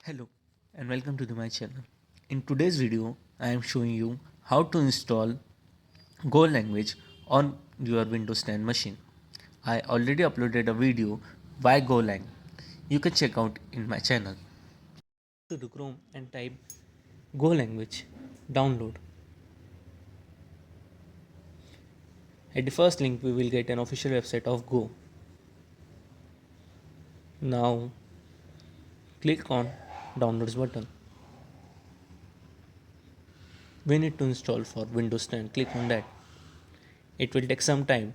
Hello and welcome to my channel. In today's video, I am showing you how to install Go language on your Windows 10 machine. I already uploaded a video by GoLang. You can check out in my channel. To the Chrome and type Go language, download. At the first link, we will get an official website of Go. Now, click on Downloads button. We need to install for Windows 10. Click on that. It will take some time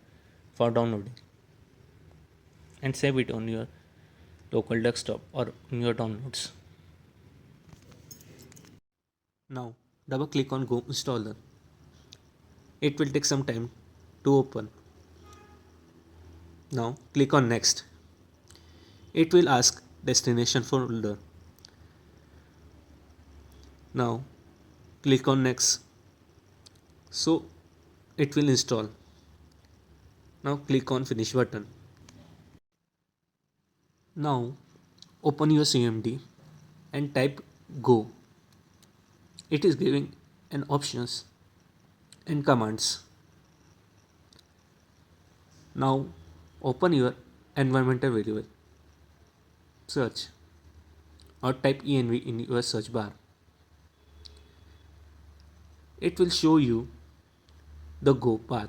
for downloading and save it on your local desktop or in your downloads. Now double click on Go installer. It will take some time to open. Now click on next. It will ask destination folder. Now click on next. So it will install. Now click on finish button. Now open your CMD and type Go. It is giving an options and commands. Now open your environmental variable, search or type env in your search bar. It will show you the Go path.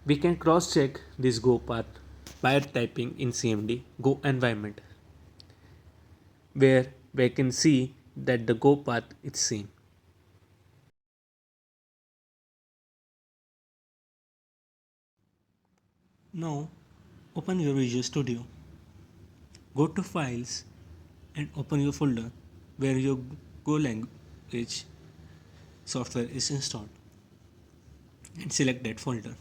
We can cross check this Go path by typing in CMD Go environment, where we can see that the Go path is same. Now open your Visual Studio. Go to Files and open your folder where your Go language software is installed and select that folder.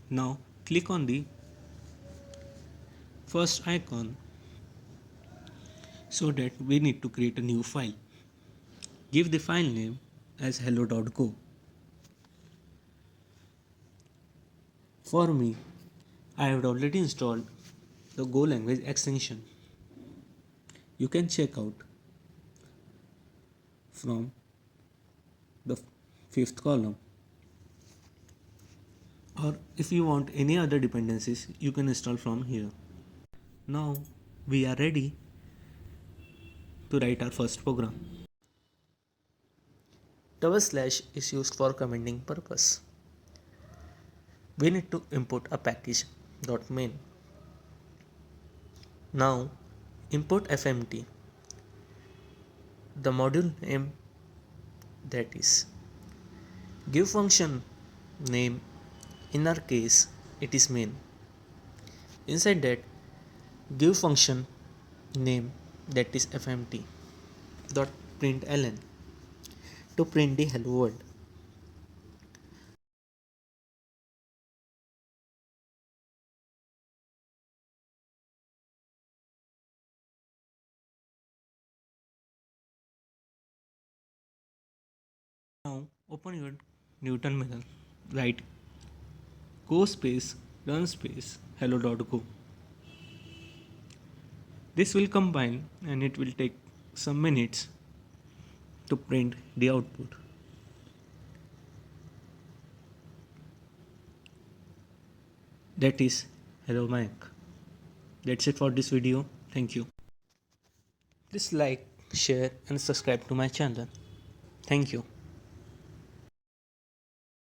Now click on the first icon so that we need to create a new file. Give the file name as hello.go. For me, I have already installed the Go language extension. You can check out from the fifth column, or if you want any other dependencies, you can install from here. Now we are ready to write our first program. Double slash is used for commenting purpose. We need to import a package .main. Now import fmt, the module name, that is give function name, in our case it is main. Inside that, give function name, that is fmt dot println, to print the hello world. Now open your new terminal. Write go space run space hello.go. This will combine and it will take some minutes to print the output. That is hello Mac. That's it for this video. Thank you. Please like, share and subscribe to my channel. Thank you.